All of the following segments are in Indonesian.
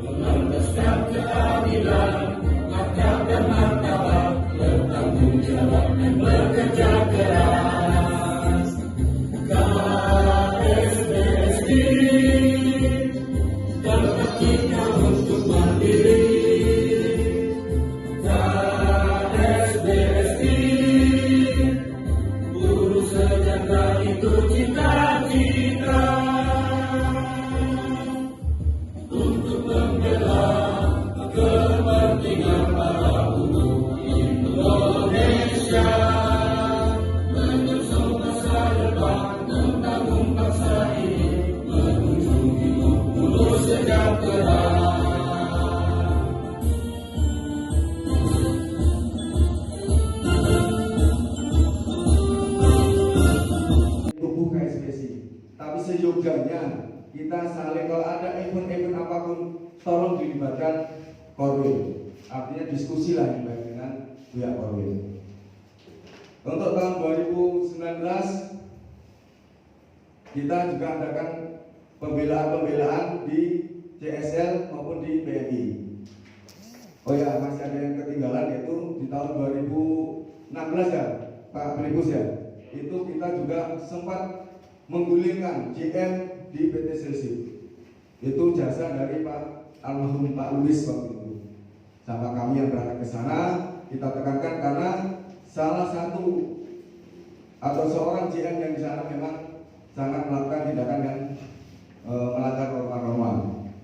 Mengendaskan keadilan, adab dan martabat, bertanggung jawab dan bekerja keras. KSBSI tempat kita untuk mandiri. KSBSI buruh sejahtera itu cita-cita. Untuk membela kepentingan para buruh Indonesia, menyusun masa depan, membangun bangsa ini, menuju hidup buruh sejahtera. Tubuh KSBSI, tapi seyogyanya kita saling, kalau ada event-event apapun tolong dilibatkan Korwil, artinya diskusi lah dengan pihak Korwil. Untuk tahun 2019 kita juga adakan pembelaan-pembelaan di CSL maupun di PMI. Oh ya, masih ada yang ketinggalan, yaitu di tahun 2016 ya Pak Penibus ya, itu kita juga sempat menggulingkan JM di PT Silsip. Itu jasa dari Pak almarhum Pak Luis waktu itu. Sama kami yang berangkat ke sana, kita tekankan karena salah satu atau seorang JM yang di sana memang sangat melakukan tindakan yang melanggar norma-norma,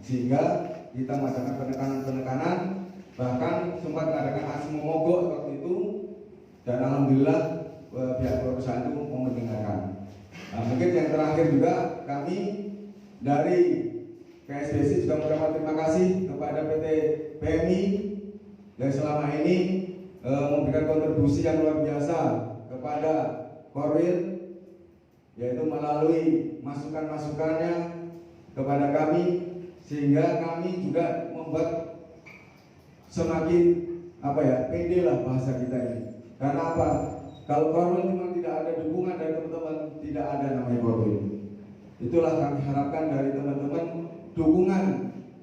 sehingga kita mengadakan penekanan-penekanan, bahkan sempat mengadakan aksi mogok waktu itu, dan alhamdulillah pihak perusahaan itu mau mendengarkan. Nah, mungkin yang terakhir juga kami dari KSBSI juga mengucapkan terima kasih kepada PT PMI yang selama ini memberikan kontribusi yang luar biasa kepada Korwil, yaitu melalui masukan-masukannya kepada kami, sehingga kami juga membuat semakin pede lah bahasa kita ini. Karena apa? Kalau Korwil memang tidak ada dukungan dari teman-teman, tidak ada namanya Korwil. Itulah kami harapkan dari teman-teman, dukungan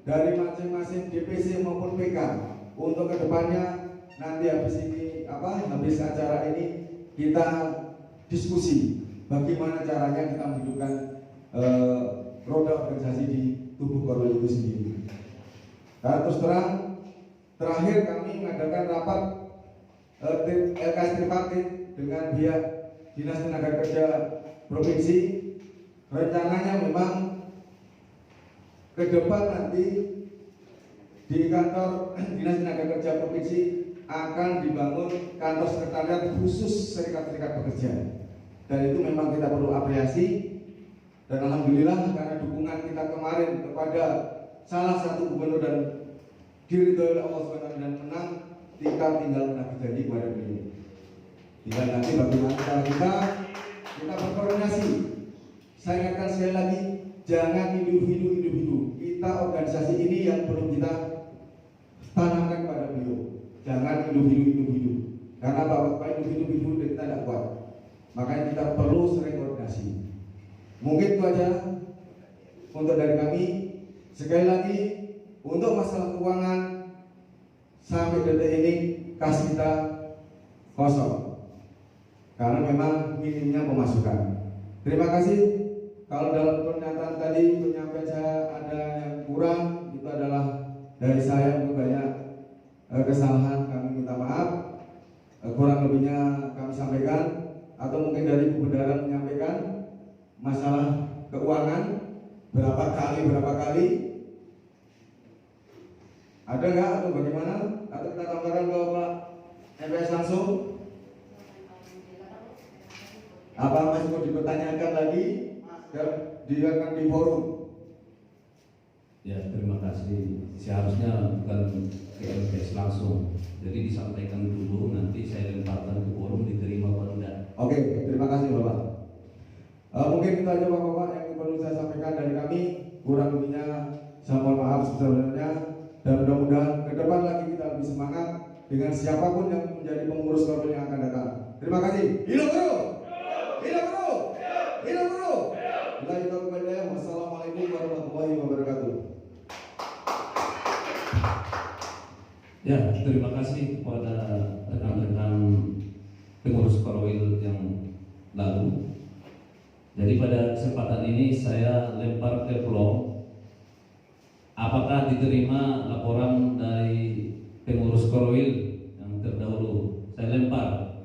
dari masing-masing DPC maupun PK untuk kedepannya. Nanti habis acara ini kita diskusi bagaimana caranya kita menghidupkan roda organisasi di tubuh Korwil itu sendiri. Karena terus terang, terakhir kami mengadakan rapat LKS tripartit dengan pihak Dinas Tenaga Kerja Provinsi. Rencananya memang ke depan nanti di kantor Dinas Tenaga Kerja Provinsi akan dibangun kantor sekretariat khusus serikat-serikat pekerja, dan itu memang kita perlu apresiasi. Dan alhamdulillah karena dukungan kita kemarin kepada salah satu gubernur dan diridhoi oleh Allah SWT dan menang, kita tinggal menagih janji kepada beliau. Tinggal nanti bagaimana cara kita berkoordinasi. Saya ingatkan sekali lagi, jangan individu. Kita organisasi ini yang perlu kita tanamkan pada beliau. Jangan individu. Karena Bapak individu kita tidak kuat. Makanya kita perlu sering koordinasi. Mungkin itu aja untuk dari kami. Sekali lagi, untuk masalah keuangan sampai detik ini kas kita kosong, karena memang minimnya pemasukan. Terima kasih. Kalau dalam pernyataan tadi penyampaian saya ada yang kurang, itu adalah dari saya, mungkin banyak kesalahan, kami minta maaf. Kurang lebihnya kami sampaikan, atau mungkin dari kebenaran menyampaikan masalah keuangan berapa kali ada nggak atau bagaimana, atau kita tawarkan ke Pak MPS langsung, apa masih mau dipertanyakan lagi dan dilakukan di forum? Ya, terima kasih. Seharusnya bukan ke MPS langsung, jadi disampaikan dulu, nanti saya lemparkan ke forum, diterima atau tidak. Oke, terima kasih Bapak. Mungkin itu aja Bapak-Bapak yang perlu saya sampaikan dari kami. Kurang lebihnya saya mohon maaf sebesar-besarnya, dan mudah-mudahan ke depan lagi kita lebih semangat dengan siapapun yang menjadi pengurus Korwil yang akan datang. Terima kasih. Hidup guru! Hidup guru! Hidup guru! Wassalamualaikum warahmatullahi wabarakatuh. Ya, terima kasih kepada rekan-rekan pengurus Korwil yang lalu. Jadi pada kesempatan ini saya lempar ke Plong, apakah diterima laporan dari pengurus Korwil yang terdahulu? Saya lempar.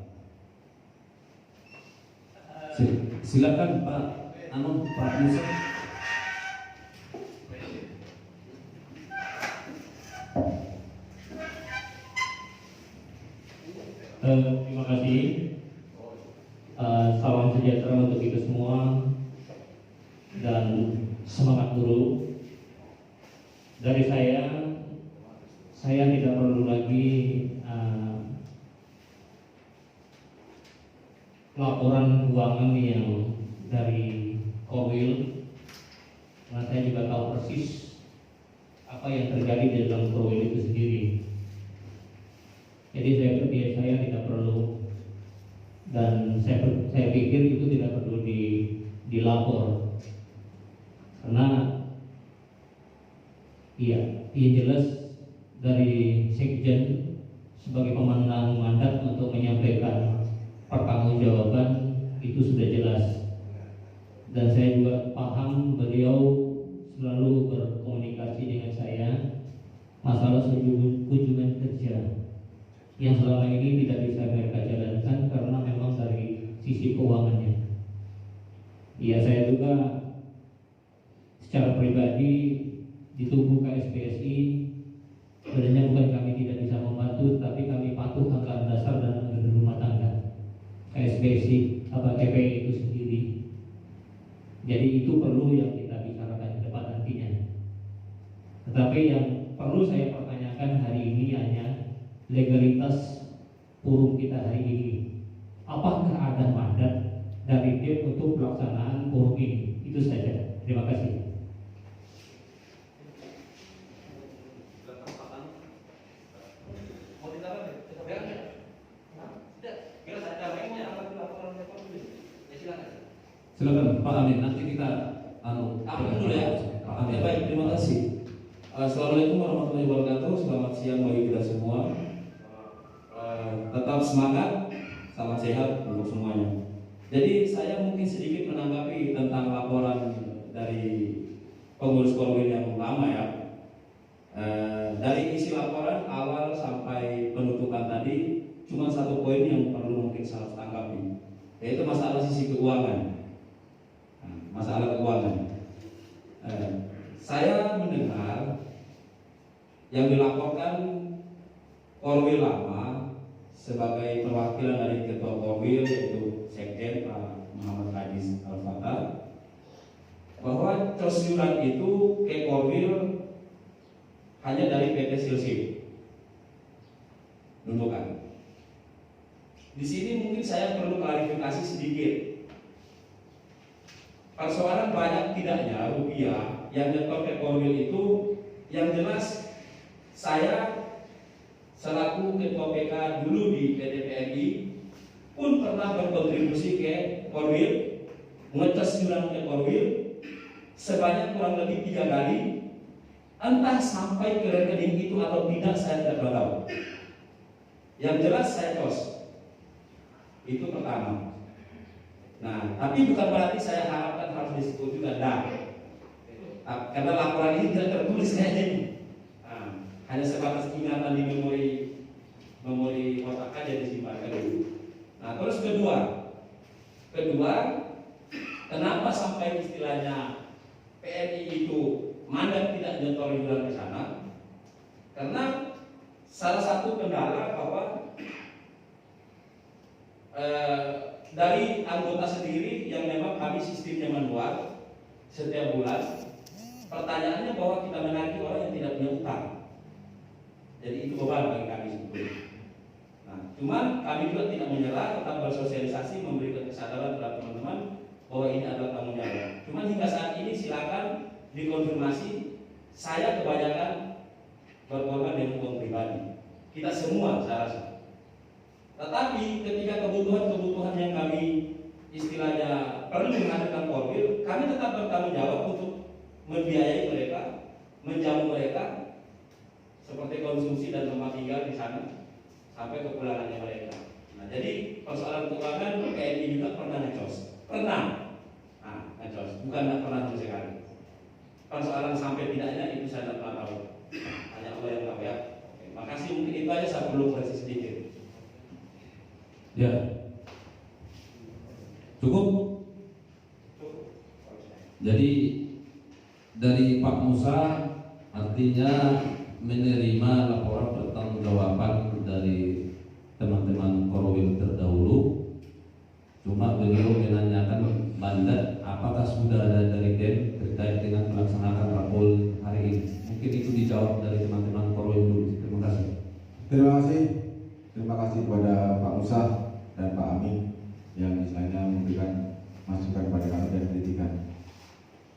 Silakan Pak Pak Musa. Terima kasih. Salam sejahtera untuk kita semua dan semangat guru. Dari saya tidak perlu lagi laporan keuangan yang dari Korwil, karena saya juga tahu persis apa yang terjadi di dalam Korwil itu sendiri. Jadi saya tidak perlu, dan saya pikir itu tidak perlu dilapor, karena yang jelas dari Sekjen sebagai pemandang mandat untuk menyampaikan pertanggungjawaban itu sudah jelas, dan saya juga paham beliau selalu berkomunikasi dengan saya masalah kunjungan kerja yang selama ini tidak bisa mereka jalankan karena memang dari sisi keuangannya. Ya, saya juga secara pribadi di tubuh KSPSI sebenarnya bukan kami tidak bisa membantu, tapi kami patuh anggaran dasar dan anggaran rumah tangga KSPSI KPI itu sendiri. Jadi itu perlu yang kita bicarakan ke depan nantinya. Tetapi yang perlu saya pertanyakan hari ini hanya legalitas forum kita hari ini. Apakah ada mandat dari DIP untuk pelaksanaan forum ini? Itu saja. Terima kasih. Silakan Pak Amin, nanti kita dulu ya. Pak Amin. Baik, terima kasih. Assalamualaikum warahmatullahi wabarakatuh. Selamat siang bagi kita semua. Tetap semangat, salam sehat untuk semuanya. Jadi saya mungkin sedikit menanggapi tentang laporan dari pengurus Korwil yang lama ya. Dari isi laporan awal sampai penutupan tadi, cuma satu poin yang perlu mungkin saya harus tanggapi, yaitu masalah sisi keuangan. Masalah keuangan. Saya mendengar yang dilaporkan Korwil lama sebagai perwakilan dari Ketua Korwil yaitu Sekjen Pak Muhammad Hadis Al-Fatah, bahwa cos yuran itu ke Korwil hanya dari PT Silsip. Tunjukkan. Di sini mungkin saya perlu klarifikasi sedikit. Persoalan banyak tidaknya rupiah yang nyetor ke Korwil itu, yang jelas saya selaku Ketua PK dulu di PT PMI pun pernah berkontribusi ke Korwil, ngecas yuran ke Korwil sebanyak kurang lebih 3 kali. Entah sampai ke rekening itu atau tidak, saya tidak tahu. Yang jelas saya cos. Itu pertama. Nah, tapi bukan berarti saya harapkan harus disebut juga karena laporan ini tidak tertulis kayaknya ini. Hanya sebatas ingatan di memori otak aja disimpan dulu. Nah, terus kedua, kenapa sampai istilahnya PMI itu mandat tidak nyetor yuran ke sana? Karena salah satu kendala bahwa dari anggota sendiri yang memang kami sistemnya manual setiap bulan, pertanyaannya bahwa kita menagih orang yang tidak punya utang. Jadi itu beban bagi kami sebetulnya. Nah, cuman kami juga tidak menyerah, tetap bersosialisasi, memberikan kesadaran kepada teman-teman bahwa ini adalah tanggung jawab. Cuman hingga saat ini silakan dikonfirmasi, saya kebanyakan berkorban dengan uang pribadi. Kita semua saya rasa. Tetapi ketika kebutuhan-kebutuhan yang kami istilahnya perlu menghadirkan Korwil, kami tetap bertanggung jawab untuk membiayai mereka, menjamu mereka seperti konsumsi dan tempat tinggal di sana sampai kepulangannya mereka. Nah, jadi persoalan keuangan PNI juga pernah ngecos, ngecos, bukan tidak pernah sama sekali. Persoalan sampai tidaknya itu saya tidak pernah tahu, hanya Allah yang tahu ya. Oke, makasih, mungkin itu aja saya perlu koreksi sedikit. Ya, cukup. Jadi dari Pak Musa artinya menerima laporan pertanggungjawaban dari teman-teman Korwil terdahulu. Cuma beliau menanyakan mandat apakah sudah ada dari DEM terkait dengan melaksanakan rapor hari ini. Mungkin itu dijawab dari teman-teman Korwil dulu. Terima kasih. Terima kasih kepada Pak Musa dan Pak Amin yang istilahnya memberikan masukan kepada kami dan kritikan.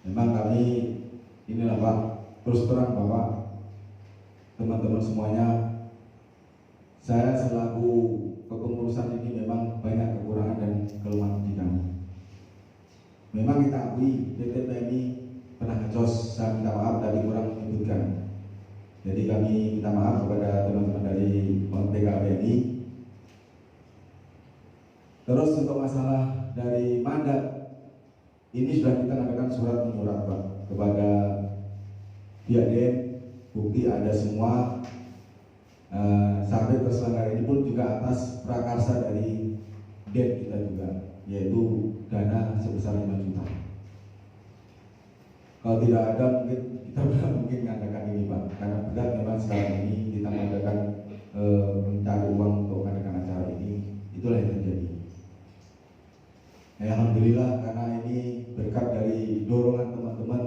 Memang kami inilah Pak, terus terang bahwa teman-teman semuanya, saya selaku kepengurusan ini memang banyak kekurangan dan kelemahan di kami. Memang kita akui PT PMI pernah ngecos, saya minta maaf tadi kurang menyebutkan. Jadi kami minta maaf kepada teman-teman dari PKPMI. Terus untuk masalah dari mandat, ini sudah kita adakan surat menyurat Pak kepada pihak DEM, bukti ada semua. Sampai terselenggara ini pun juga atas prakarsa dari DEM kita juga, yaitu dana sebesar 5 juta. Kalau tidak ada mungkin kita tidak mungkin mengadakan ini Pak, karena berat memang sekarang ini kita mengadakan mencari uang untuk mengadakan acara ini, itulah yang terjadi. Alhamdulillah karena ini berkat dari dorongan teman-teman,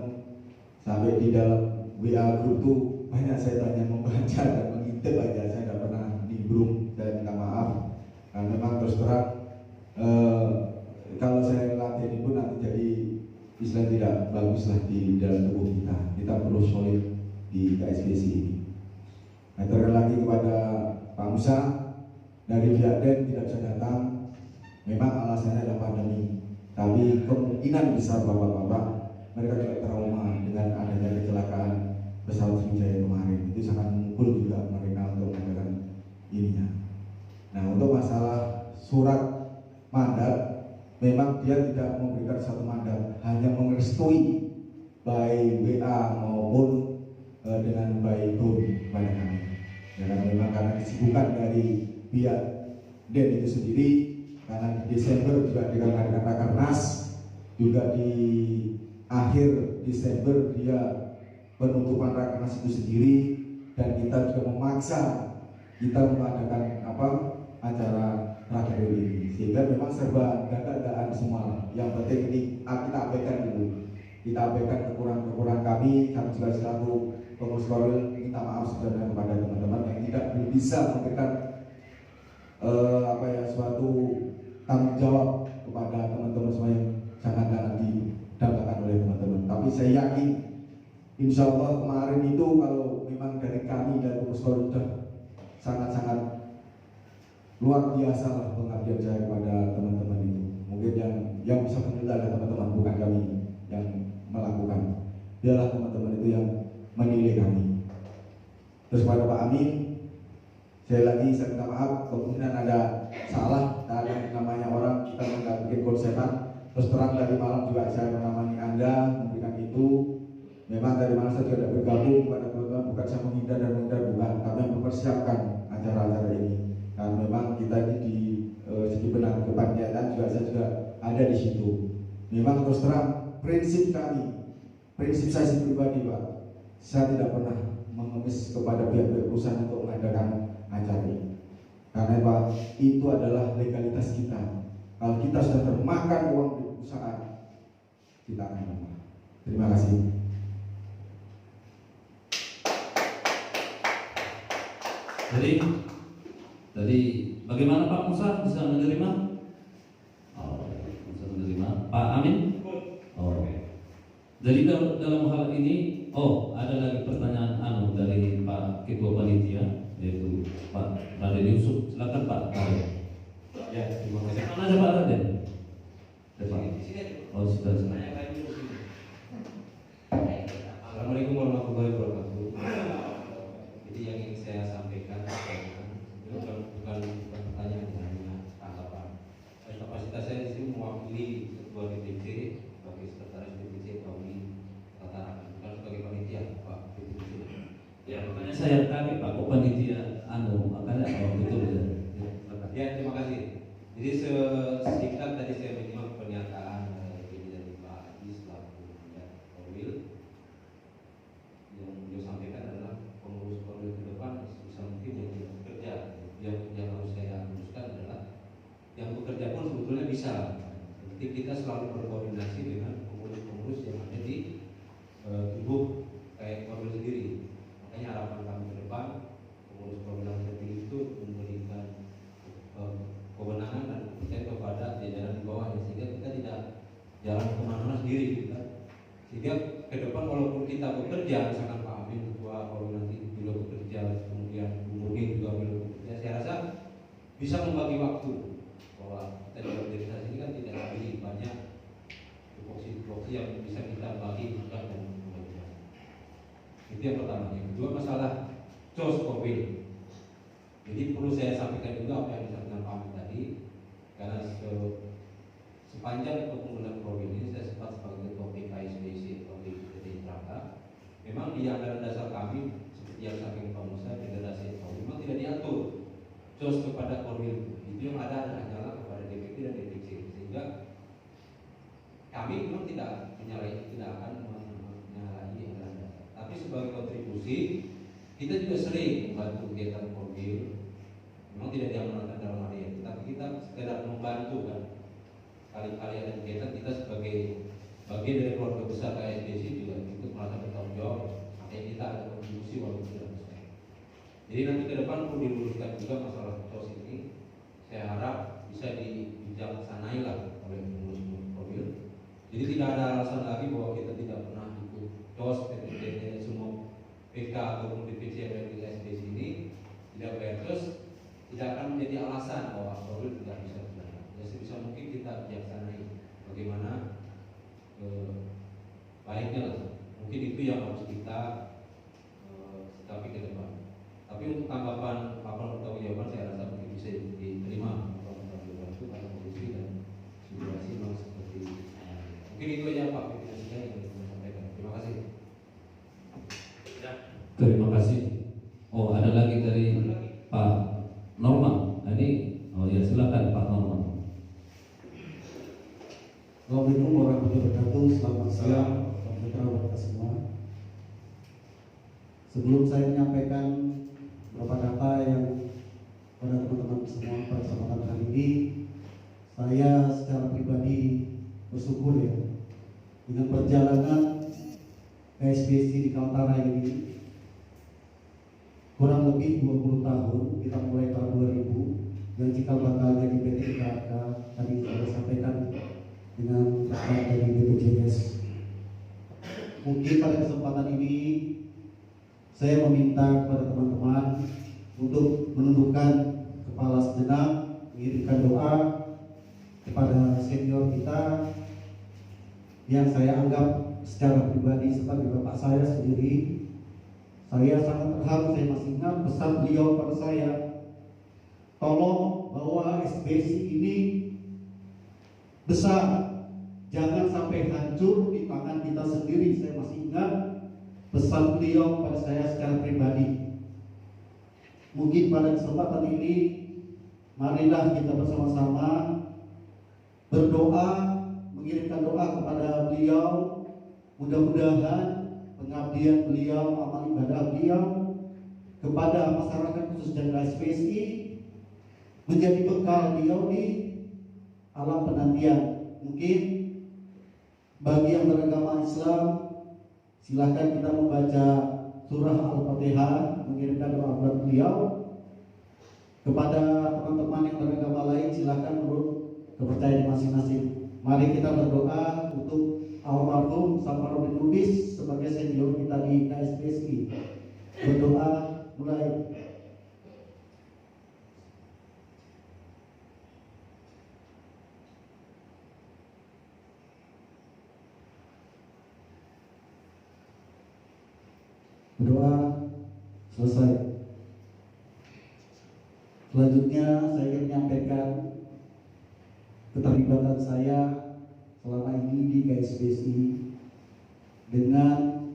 sampai di dalam WA group itu banyak saya tanya membaca dan mengintip aja, saya tidak pernah nimbrung. Saya minta maaf karena memang terus terang kalau saya latihan ini pun nanti jadi istilah tidak bagus lah di dalam tubuh kita. Kita perlu solid di KSBC ini. Nah, terkait lagi kepada Pak Musa dari pihak DEM tidak bisa datang. Memang alasannya adalah pandemi, tapi kemungkinan besar bapak-bapak mereka juga trauma dengan adanya kecelakaan pesawat Sriwijaya kemarin. Itu sangat memukul juga mereka untuk mengadakan ininya. Nah, untuk masalah surat mandat, memang dia tidak memberikan satu mandat, hanya merestui baik WA maupun dengan baik pun pada kami. Ya, memang karena kesibukan dari pihak DEM itu sendiri, karena di Desember juga dikatakan Rakernas, juga di akhir Desember dia penutupan Rakernas itu sendiri, dan kita juga memaksa kita mengadakan acara Rakernas ini, sehingga memang serba dadakan semua. Yang penting ini kita abaikan dulu, kita abaikan kekurangan kami juga selaku pengurus Korwil minta maaf sebenarnya kepada teman-teman yang tidak bisa memberikan suatu tanggung jawab kepada teman-teman semua yang sangat didambakan oleh teman-teman. Tapi saya yakin, insya Allah kemarin itu kalau memang dari kami dari pengurus Korwil sudah sangat-sangat luar biasa lah pengabdian saya kepada teman-teman itu. Mungkin yang bisa menilai adalah teman-teman, bukan kami yang melakukan. Biarlah teman-teman itu yang menilai kami. Terus pada Pak Amin, sekali lagi saya minta maaf, kemungkinan ada salah, ada namanya orang kita nggak bikin konsepan. Terus terang dari malam juga saya menemani Anda memberikan itu. Memang dari mana saya juga tidak bergabung kepada teman-teman, bukan saya menghindar dan menghindar, bukan, tapi mempersiapkan acara-acara ini. Karena memang kita ini di segi benar kepanitiaan juga saya juga ada di situ. Memang terus terang prinsip kami, prinsip saya pribadi Pak, saya tidak pernah mengemis kepada pihak-pihak perusahaan untuk mengadakan acara ini. Karena Pak, itu adalah legalitas kita. Kalau kita sudah termakan uang di perusahaan, kita akan apa? Terima kasih. Jadi bagaimana Pak Musa bisa menerima? Oh, bisa menerima. Pak Amin? Oh. Jadi dalam hal ini, ada lagi pertanyaan dari Pak Ketua Panitia, yaitu Pak Raden Yusuf. Silakan Pak Raden. Ya, terima kasih. Mana ada Pak Raden? Oh, sudah. Assalamualaikum warahmatullahi wabarakatuh. Jadi yang saya kaget Pak, kok panitia makanya betul ya. Ya, terima kasih. Jadi singkat tadi saya menyimak pernyataan dari Pak Islam Korwil yang beliau sampaikan adalah pengurus Korwil ke depan sebisa mungkin yang tidak bekerja. Yang harus saya luruskan adalah yang bekerja pun sebetulnya bisa. Jadi kita selalu berkoordinasi dengan pengurus-pengurus yang ada di tubuh kayak Korwil sendiri. Makanya harapan kami ke depan pengurus Korwil yang terpilih itu memberikan kewenangan dan kepercayaan kepada jajaran di bawah, sehingga kita tidak jalan kemana-mana sendiri gitu kan. Sehingga ke depan walaupun kita bekerja, misalkan Pak Amin ketua Korwil nanti beliau bekerja, kemudian Bu Murni juga beliau bekerja, saya rasa bisa membagi waktu bahwa kita di organisasi ini kan tidak lebih banyak tupoksi yang bisa kita bagi tugas dan kewajiban. Itu yang pertama. Yang kedua masalah COS Korwil. Jadi perlu saya sampaikan juga apa yang disampaikan Pak Amin tadi, karena sepanjang kepemimpinan Korwil ini saya sempat sebagai ketua PKSBC atau di Traka. Memang di anggaran dasar kami seperti yang sampaikan Pak Musa, degradasi Korwil memang tidak diatur COS kepada Korwil. Itu yang ada hanyalah kepada DPP dan DPC, sehingga kami memang tidak akan menyalahi anggaran dasar. Tapi sebagai kontribusi kita juga sering membantu kegiatan Korwil. Memang tidak diamanatkan dalam hal itu, tapi kita sekedar membantu kan. Kali-kali ada kegiatan kita sebagai bagian dari keluarga besar KSBC juga ikut merasa bertanggung jawab. Makanya kita ada kontribusi walaupun tidak besar. Jadi nanti ke depan perlu diluruskan juga masalah COS ini. Saya harap bisa dibijaksanai lah oleh pengurus Korwil. Jadi tidak ada alasan lagi bahwa kita tidak pernah ikut COS, PTT, semua PK ataupun DPC yang ada di KSBC ini tidak bayar COS, tidak akan menjadi alasan bahwa Korwil tidak bisa berjalan. Ya sebisa mungkin kita bijaksanai bagaimana baiknya lah. Mungkin itu yang harus kita sikapi ke depan. Tapi untuk tanggapan pertanggungjawaban saya rasa mungkin bisa diterima pertanggungjawaban itu karena kondisi dan situasi memang seperti mungkin itu aja Pak pimpinan saya yang ingin saya sampaikan. Terima kasih. Terima kasih. Oh, ada lagi dari Pak Norman. Ini ya silakan Pak Norman. Assalamualaikum warahmatullahi wabarakatuh. Selamat siang teman-teman semua. Sebelum saya menyampaikan beberapa data yang pada teman-teman semua pada kesempatan hari ini, saya secara pribadi bersyukur ya dengan perjalanan KSBC di Kaltara ini kurang lebih 20 tahun. Kita mulai tahun 2000 yang cikal bakalnya di PT IKK tadi saya sampaikan dengan dari BPJS. Mungkin pada kesempatan ini saya meminta kepada teman-teman untuk menundukkan kepala sejenak, mengirimkan doa kepada senior kita yang saya anggap secara pribadi sebagai bapak saya sendiri. Saya sangat terharu, saya masih ingat pesan beliau pada saya, tolong bawa SBC ini besar, jangan sampai hancur di tangan kita sendiri. Saya masih ingat pesan beliau pada saya secara pribadi. Mungkin pada kesempatan ini marilah kita bersama-sama berdoa, mengirimkan doa kepada beliau. Mudah-mudahan pengabdian beliau, amal ibadah beliau kepada masyarakat khususnya KSBC menjadi bekal beliau di alam penantian. Mungkin bagi yang beragama Islam, silakan kita membaca surah Al-Fatihah, mengirimkan doa buat beliau. Kepada teman-teman yang beragama lain, silakan menurut kepercayaan masing-masing. Mari kita berdoa untuk almarhum Saparudin Lubis sebagai senior kita di KSBC. Berdoa mulai. Berdoa selesai. Selanjutnya saya ingin menyampaikan keterlibatan saya selama ini di KSBC dengan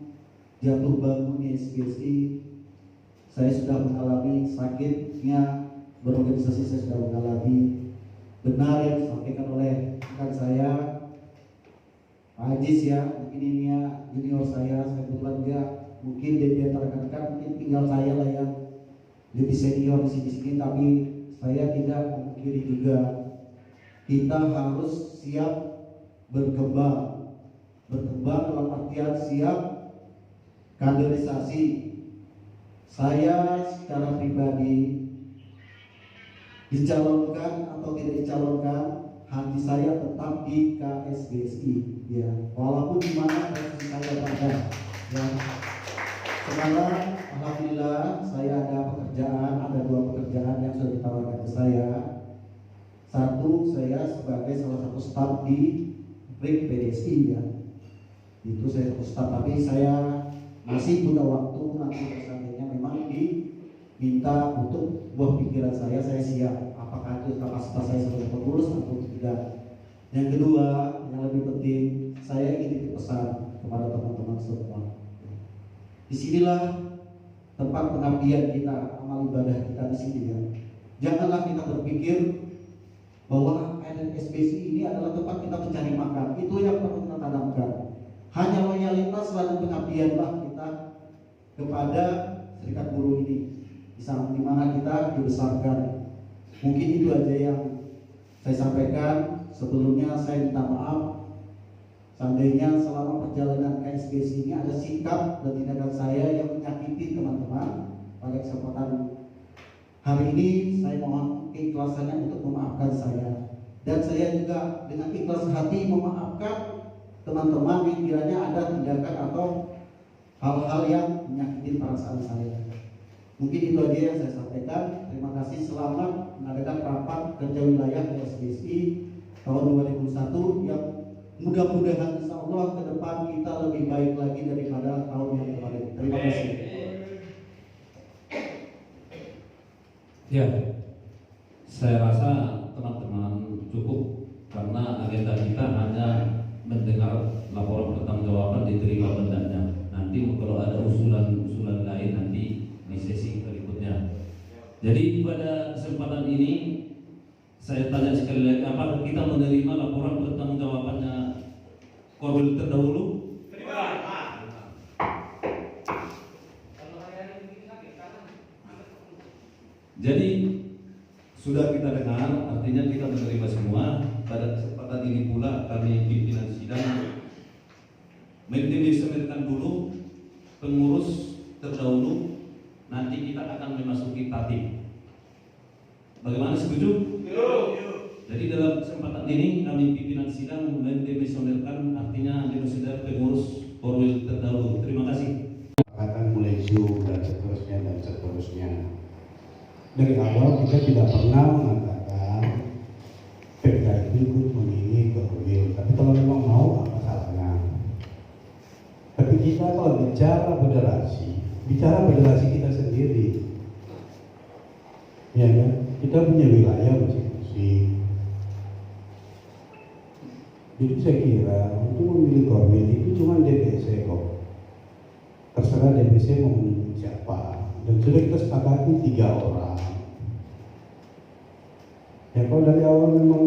jatuh bangun di SBC Saya sudah mengalami sakitnya berorganisasi, saya sudah mengalami. Benar yang disampaikan oleh rekan saya, Pak Ajis ya, mungkin ini ya junior saya kebetulan dia mungkin dia rekan-rekan mungkin tinggal saya lah yang lebih senior di sini, tapi saya tidak memungkiri juga kita harus siap berkembang dalam artian siap kaderisasi. Saya secara pribadi dicalonkan atau tidak dicalonkan, hati saya tetap di KSBSI ya, walaupun di mana posisi saya berada ya. Sekarang alhamdulillah saya ada dua pekerjaan yang sudah ditawarkan ke saya. Satu, saya sebagai salah satu staf di RIK PDSI ya, itu saya satu staf, tapi saya masih punya waktu nanti seandainya memang diminta untuk buah pikiran saya siap. Apakah itu kapasitas saya sebagai pengurus atau tidak. Yang kedua, yang lebih penting, saya ingin titip pesan kepada teman-teman semua. Disinilah tempat pengabdian kita, amal ibadah kita di sini ya. Janganlah kita berpikir bahwa KSBSI ini adalah tempat kita mencari makan. Itu yang perlu kita tanamkan. Hanya loyalitas dan pengabdianlah kita kepada serikat buruh ini, di mana kita dibesarkan. Mungkin itu aja yang saya sampaikan. Sebelumnya saya minta maaf seandainya selama perjalanan KSBSI ini ada sikap dan tindakan saya yang menyakiti teman-teman. Pada kesempatan hari ini saya mohon keikhlasannya untuk memaafkan saya, dan saya juga dengan ikhlas hati memaafkan teman-teman yang kiranya ada tindakan atau hal-hal yang menyakiti perasaan saya. Mungkin itu aja yang saya sampaikan. Terima kasih. Selamat mengadakan rapat kerja wilayah KSBSI tahun 2021 yang mudah-mudahan insya Allah ke depan kita lebih baik lagi daripada tahun yang kemarin. Terima kasih. Ya, saya rasa teman-teman cukup karena agenda kita hanya mendengar laporan pertanggungjawaban diterima bendanya. Nanti kalau ada usulan lain nanti di sesi berikutnya. Jadi pada kesempatan ini saya tanya sekali lagi, apakah kita menerima laporan pertanggungjawabannya Korwil terdahulu? Jadi sudah kita dengar, artinya kita menerima semua. Pada kesempatan ini pula kami pimpinan sidang mendefinisikan dulu pengurus terdahulu. Nanti kita akan memasuki tatip. Bagaimana, setuju? Jadi dalam kesempatan ini kami pimpinan sidang mendefinisikan, artinya definisikan pengurus Korwil terdahulu. Terima kasih. Akan mulai Zoom dan seterusnya. Dari awal kita tidak pernah mengatakan PKI ikut mengingingi Korwil, tapi kalau memang mau apa salahnya. Tapi kita kalau bicara federasi kita sendiri, ya kan? Kita punya wilayah masing-masing. Jadi saya kira untuk memilih Korwil itu cuma DPC kok. Terserah DPC mau memilih siapa. Dan sudah kita sepakati 3 orang. Ya kalau dari awal memang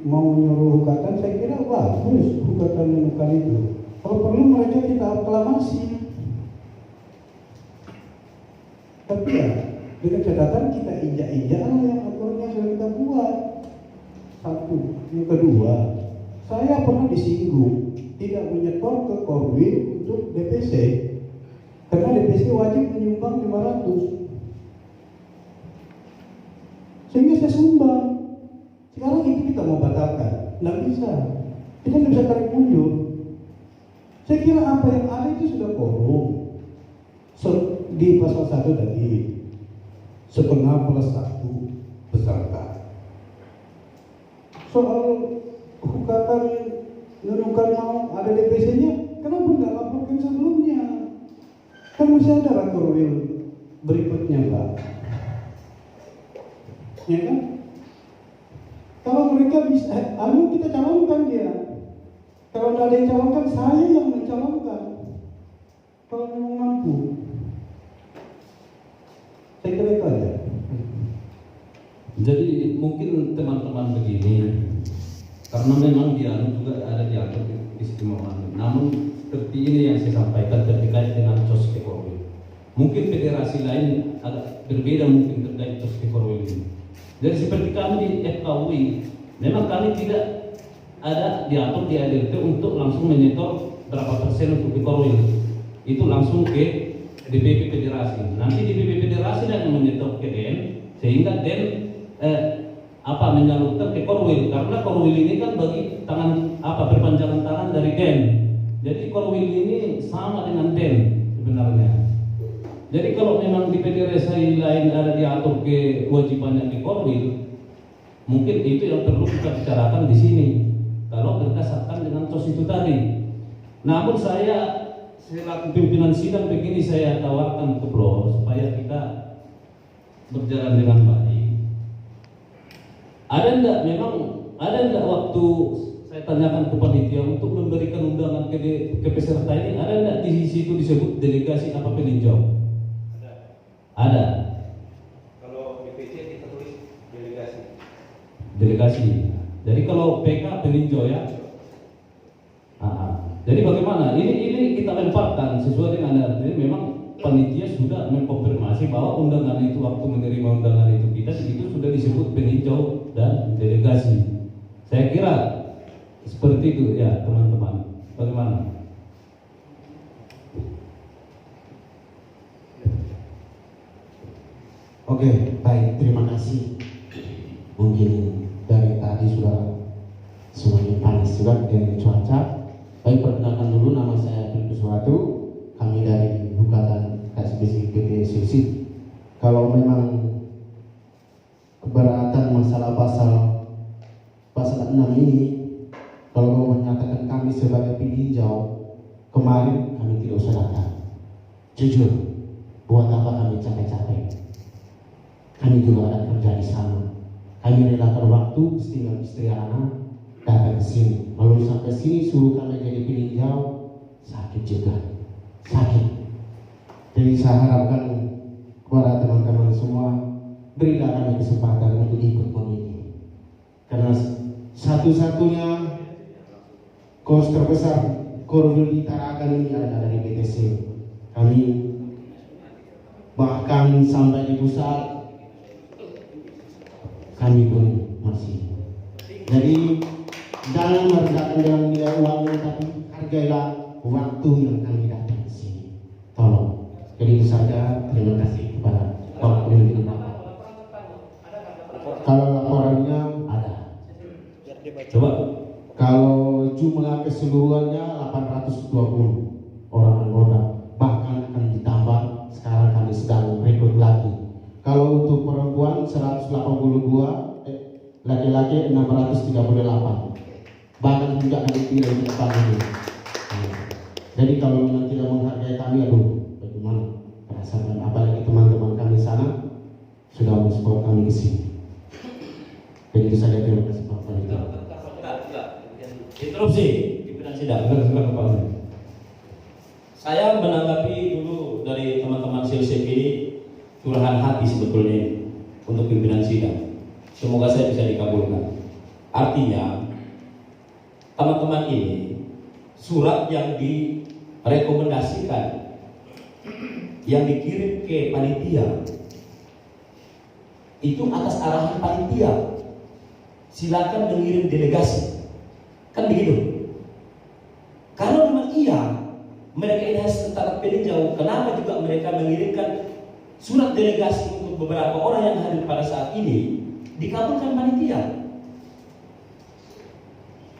mau menyuruh hukatan, saya kira bagus hukatan menukan itu. Kalau perlu mereka kita aklamasi. Tapi ya dengan catatan kita injak-injak yang aturannya sudah kita buat. Satu. Yang kedua, saya pernah disinggung tidak menyetor ke Korwil untuk DPC. Karena DPC wajib menyumbang 500. Sehingga saya sumbang. Sekarang itu kita mau batalkan, nggak bisa. Kita nggak bisa tarik mundur. Saya kira apa yang ada itu sudah korum. Di pasal 1 tadi, setengah plus 1 peserta. Soal hukatan menukan mau ada DPC-nya, kenapa nggak laporkan sebelumnya? Kan masih ada Korwil berikutnya, Pak. Ya kan? Kalau mereka bisa, kita calonkan dia. Kalau tidak ada yang calonkan, saya yang mencalonkan. Kalau memang mampu. Saya kira itu aja. Jadi mungkin teman-teman begini, karena memang dianu juga ada diatur keistimewaan. Namun seperti ini yang saya sampaikan terkait dengan COSPE Korwil. Mungkin federasi lain agak berbeda mungkin terkait COSPE Korwil ini. Jadi seperti kami di FKUI, memang kami tidak ada diatur di ADRT untuk langsung menyetor berapa persen untuk di Korwil. Itu langsung ke DPP Federasi. Nanti DPP Federasi yang menyetor ke DEN, sehingga DEN menyalurkan ke Korwil, karena Korwil ini kan bagi tangan perpanjangan tangan dari DEN. Jadi Korwil ini sama dengan DEN sebenarnya. Jadi kalau memang di federasi lain ada diatur kewajibannya di Korwil, mungkin itu yang perlu kita bicarakan di sini. Kalau berdasarkan dengan COS itu tadi. Namun saya selaku pimpinan sidang begini saya tawarkan ke Bro supaya kita berjalan dengan baik. Ada enggak waktu saya tanyakan ke panitia untuk memberikan undangan ke peserta ini, ada enggak di situ disebut delegasi apa peninjau? Ada. Kalau DPC kita tulis delegasi. Delegasi. Jadi kalau PK peninjau ya. Jadi bagaimana? Ini kita lemparkan sesuai dengan artinya memang panitia sudah mengkonfirmasi bahwa undangan itu waktu menerima undangan itu kita itu sudah disebut peninjau dan delegasi. Saya kira seperti itu ya teman-teman. Bagaimana? Oke, baik, terima kasih. Mungkin dari tadi sudah semakin panas juga dengan cuaca. Baik, perkenalkan dulu, nama saya Filipus Suatu. Kami dari Hukatan KSBC PPSC. Kalau memang keberatan masalah pasal 6 ini, kalau mau menyatakan kami sebagai peninjau, kemarin kami tidak usah datang. Jujur, buat apa kami capek-capek? Kami juga ada kerja di sana. Kami relakan waktu tinggal istri anak datang ke sini. Lalu sampai sini suruh kami jadi peninjau, sakit juga, sakit. Jadi saya harapkan kepada teman-teman semua, berilah kami kesempatan untuk ikut memilih. Karena satu-satunya kos terbesar Korwil di Tarakan ini ada dari BTC. Kami bahkan sampai di pusat kami pun masih. Jadi jangan merendahkan dengan nilai uangnya, tapi hargailah waktu yang kami datang ke sini. Tolong. Jadi itu saja. Terima kasih kepada Pak Pemimpin Bapak. Kalau laporannya ada. Coba. Kalau jumlah keseluruhannya 820 orang anggota. Bahkan akan ditambah. Sekarang kami sedang rekrut lagi. Kalau untuk perempuan 182, laki-laki 638. Bahkan juga kami pilih di depan ini. Jadi kalau memang tidak menghargai kami, bagaimana perasaan? Apalagi teman-teman kami sana sudah mensupport kami ke sini. Jadi itu saja, terima kasih Pak Panitia. Interupsi pimpinan sidang. Saya menanggapi dulu dari teman-teman Silsek ini curahan hati sebetulnya untuk pimpinan sidang. Semoga saya bisa dikabulkan. Artinya teman-teman ini surat yang direkomendasikan yang dikirim ke panitia itu atas arahan panitia, silakan mengirim delegasi, kan begitu. Kalau memang iya mereka ini harus tentara peninjau, kenapa juga mereka mengirimkan surat delegasi untuk beberapa orang yang hadir pada saat ini dikabulkan panitia?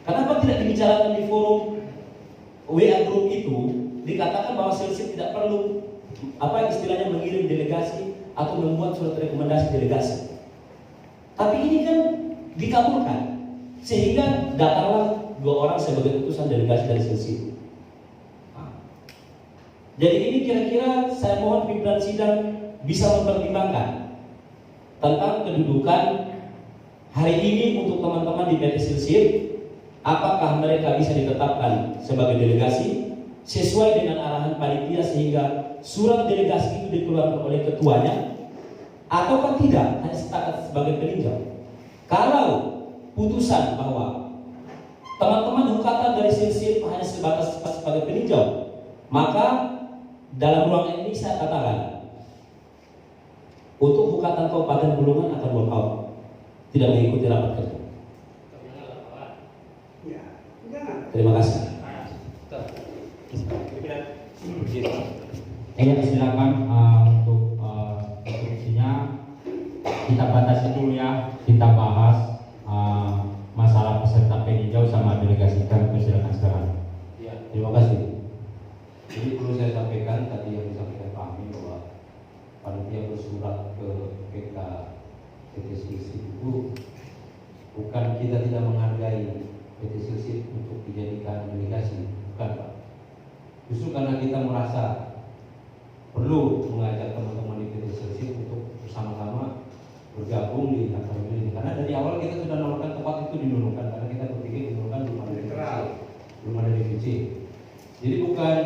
Kenapa tidak dibicarakan di forum WA group itu, dikatakan bahwa Silsik tidak perlu istilahnya mengirim delegasi atau membuat surat rekomendasi delegasi. Tapi ini kan dikabulkan, sehingga datanglah 2 orang sebagai utusan delegasi dari Silsik. Jadi ini kira-kira saya mohon pimpinan sidang bisa mempertimbangkan tentang kedudukan hari ini untuk teman-teman di PT Silsik. Apakah mereka bisa ditetapkan sebagai delegasi sesuai dengan arahan panitia sehingga surat delegasi itu dikeluarkan oleh ketuanya ataukah tidak hanya sebagai peninjau? Kalau putusan bahwa teman-teman hukatan dari silsil hanya sebatas sebagai peninjau, maka dalam ruangan ini saya katakan untuk hukatan Kabupaten Bulungan akan walkout, tidak mengikuti rapat kerja. Terima kasih. Silakan untuk instruksinya kita batasi dulu ya, kita bahas masalah peserta peninjau sama delegasikan, silakan sekarang. Ya, terima kasih. Jadi perlu saya sampaikan tadi yang disampaikan Pak Amin bahwa panitia bersurat ke PK PT Silsip itu bukan kita tidak menghargai PT Silsip untuk dijadikan delegasi, bukan Pak. Justru karena kita merasa perlu mengajak teman-teman di PT Silsip untuk bersama-sama bergabung di akademi ini. Karena dari awal kita sudah menawarkan tempat itu dinunukan, karena kita berpikir dinunukan belum ada DPC. Jadi bukan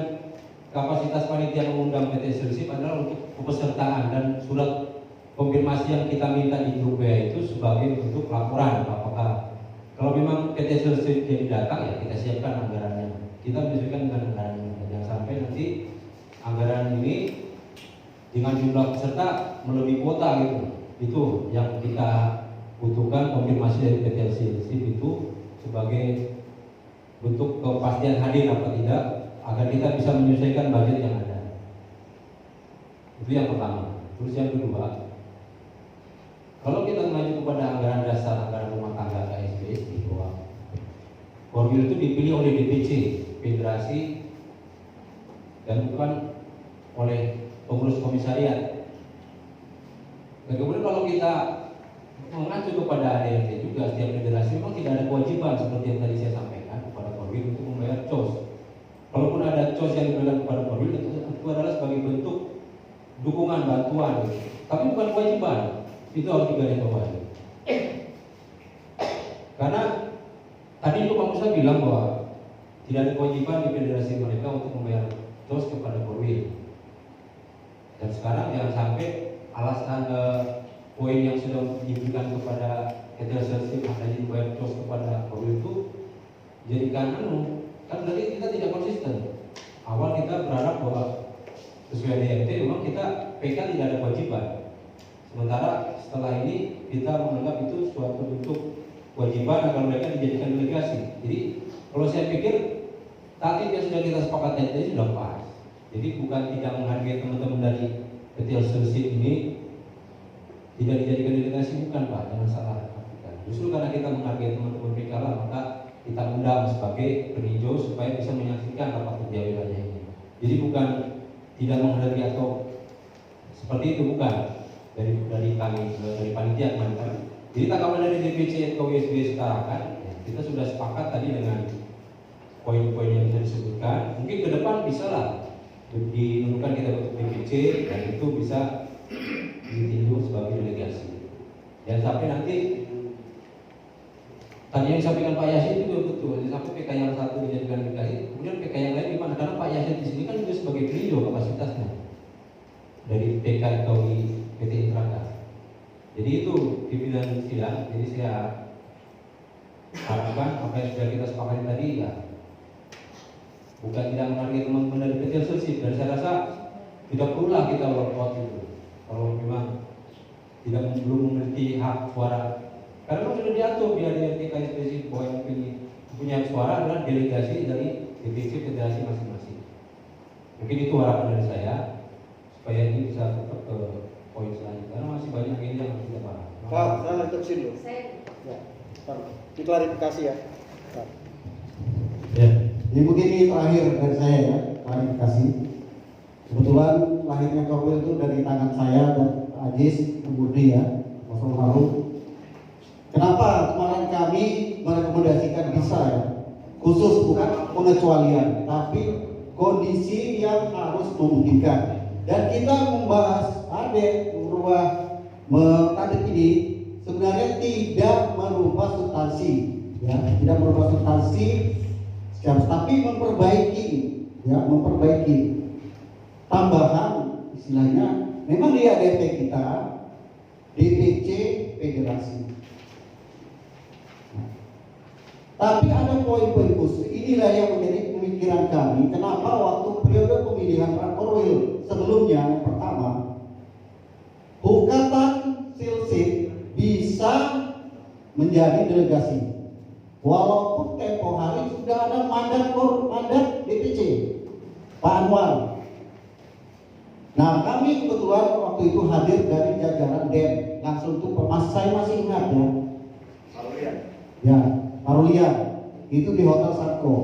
kapasitas panitia mengundang PT Silsip adalah untuk kepesertaan, dan surat konfirmasi yang kita minta di grup WA itu sebagai bentuk laporan apakah kalau memang PT Silsip jadi datang ya kita siapkan anggarannya, kita menyesuaikan dengan anggarannya. Jangan sampai nanti anggaran ini dengan jumlah peserta melebihi kuota gitu. Itu yang kita butuhkan, konfirmasi dari PT Silsip itu sebagai bentuk kepastian hadir apa tidak, agar kita bisa menyesuaikan budget yang ada. Itu yang pertama. Terus yang kedua, kalau kita mengacu kepada anggaran dasar anggaran rumah tangga KSBSI, bahwa Korwil itu dipilih oleh DPC Federasi dan bukan oleh pengurus komisariat. Dan kemudian kalau kita mengacu kepada ADRT juga, setiap federasi memang tidak ada kewajiban seperti yang tadi saya sampaikan kepada Korwil untuk membayar COS. Kalaupun ada COS yang diberikan kepada Korwil, itu adalah sebagai bentuk dukungan, bantuan, tapi bukan kewajiban. Itu harus digarisbawahi. Karena tadi itu Pak Musa bilang bahwa tidak ada kewajiban di federasi mereka untuk membayar COS kepada Korwil. Dan sekarang jangan sampai alasan poin yang sudah diberikan kepada federasi makanya dibayar COS kepada Korwil itu jadikan kan berarti kita tidak konsisten. Awal kita berharap bahwa sesuai DRT memang kita PK tidak ada kewajiban. Sementara setelah ini kita menganggap itu suatu bentuk kewajiban agar mereka dijadikan delegasi. Jadi kalau saya pikir tadi yang sudah kita sepakati tadi sudah pas. Jadi bukan tidak menghargai teman-teman dari PT Silsip ini tidak dijadikan delegasi, bukan Pak, jangan salah artikan. Justru karena kita menghargai teman-teman PK lah, maka kita undang sebagai peninjau supaya bisa menyaksikan rapat kerja wilayah ini. Jadi bukan tidak menghargai atau seperti itu, bukan dari kami dari panitia kan. Jadi tanggapan dari DPC atau WSB sekarang kan kita sudah sepakat tadi dengan poin-poin yang bisa disebutkan. Mungkin ke depan bisa lah dinunjukkan kita bentuk DPC dan itu bisa ditinjau sebagai delegasi. Jangan sampai nanti tadi yang disampaikan Pak Yasin itu betul. Sampai PK yang satu dijadikan delegasi, kemudian PK yang lain gimana? Karena Pak Yasin di sini kan juga sebagai peninjau kapasitasnya dari PK atau PT Intraka. Jadi itu pimpinan sidang. Jadi saya harapkan apa yang sudah kita sepakati tadi ya bukan tidak menghargai teman-teman dari PT Silsip. Dan saya rasa tidak perlulah kita workout itu kalau memang belum memiliki hak suara. Karena sudah diatur di ADRT KSBSI bahwa yang punya suara adalah delegasi dari DPC federasi masing-masing. Mungkin itu harapan dari saya supaya ini bisa tetap ke poin selanjutnya. Karena masih banyak ini yang harus kita bahas. Pak, saya terusin dulu. Ya, Pak, diklarifikasi ya. Pak. Ya. Ini begini terakhir dari saya ya, klarifikasi. Kebetulan lahirnya Korwil itu dari tangan saya dan Ajis Murni ya, Kosong Harum. Kenapa kemarin kami merekomendasikan bisa ya, khusus bukan pengecualian, tapi kondisi yang harus memungkinkan. Dan kita membahas merubah target ini sebenarnya tidak merubah substansi, ya, tidak merubah substansi, tapi memperbaiki, ya, memperbaiki tambahan istilahnya. Memang di ADRT kita DPC Federasi. Tapi ada poin-poin khusus. Inilah yang menjadi pemikiran kami. Kenapa waktu periode pemilihan Rakorwil sebelumnya yang pertama, Hukatan Silsip bisa menjadi delegasi. Walaupun tempo hari sudah ada mandat DPC Pak Anwar. Nah, kami kebetulan waktu itu hadir dari jajaran DEM langsung itu saya masih ingat ya. Ya, Marulia itu di Hotel Sarko.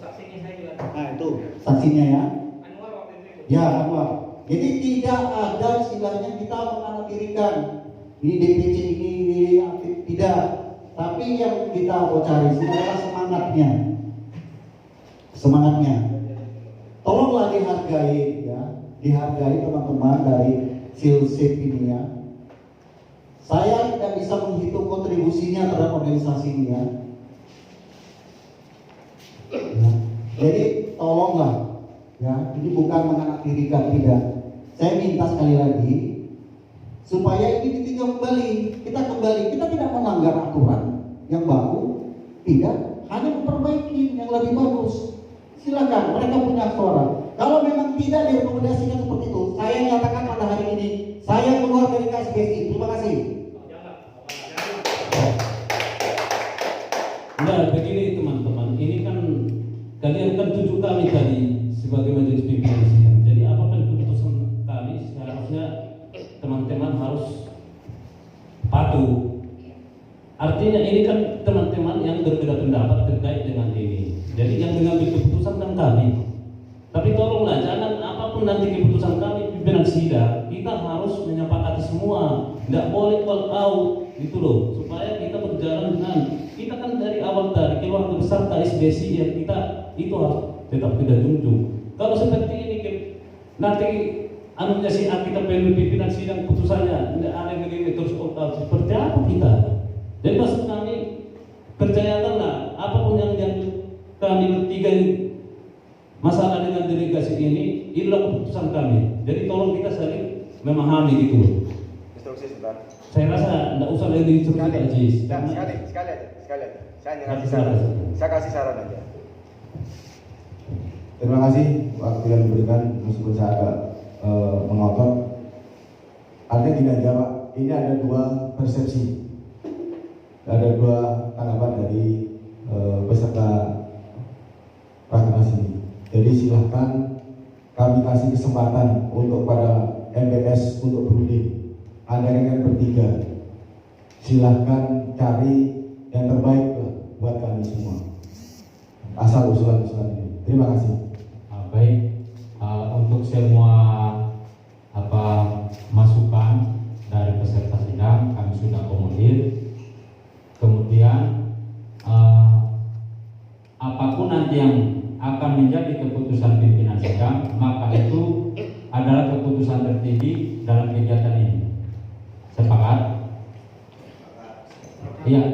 Saksinya saya juga. Nah itu saksinya ya. Anwar waktu itu. Ya Anwar. Jadi tidak ada istilahnya kita menganaktirikan ini DPC ini tidak. Tapi yang kita mau cari sini adalah semangatnya. Tolonglah dihargai ya, dihargai teman-teman dari Silsip ini ya. Saya tidak bisa menghitung kontribusinya terhadap organisasi ini ya. Jadi tolonglah ya, ini bukan menganaktirikan, tidak. Saya minta sekali lagi supaya ini ditinjau kembali. Kita tidak melanggar aturan yang baru, tidak, hanya memperbaiki yang lebih bagus. Silakan, mereka punya suara. Kalau memang tidak direkomendasikan seperti itu, saya nyatakan pada hari ini saya keluar dari KSBSI. Terima kasih. Nah, begini teman-teman, ini kan kalian kan tunjuk kami tadi sebagai majelis pimpinan sidang. Jadi apapun keputusan kami, seharusnya teman-teman harus patuh. Artinya ini kan teman-teman yang berbeda pendapat terkait dengan ini. Jadi yang mengambil keputusan kan kami. Tapi tolonglah jangan apapun nanti keputusan kami pimpinan sidang, kita harus menyepakati semua. Tidak boleh call out gitu loh, supaya kita berjalan dengan kita kan dari awal dari keluarga besar KSBSI yang kita itu harus tetap kita junjung. Kalau seperti ini nanti anunya si kita perlu pimpinan sidang putusannya tidak ada begini terus call out, seperti apa kita? Jadi maksud kami percayakanlah apapun yang kami bertiga masalah dengan delegasi ini inilah keputusan kami. Jadi tolong kita saling memahami gitu. Instruksi sebentar. Saya rasa tidak usah lagi diinstruksi Pak Jis. Sekali aja. Saya kasih saran aja. Terima kasih waktu yang diberikan, meskipun saya agak mengotot. Artinya gini aja Pak, ini ada dua persepsi, ada dua tanggapan dari peserta rakernas ini. Jadi silahkan kami kasih kesempatan untuk pada MPS untuk berunding. Anda kan bertiga, silahkan cari yang terbaik buat kami semua. Asal usulan-usulan ini. Terima kasih. Baik, untuk semua masukan dari peserta sidang kami sudah akomodir. Kemudian apapun nanti yang akan menjadi keputusan pimpinan sidang, maka itu adalah keputusan tertinggi dalam kegiatan ini. Sepakat? Iya.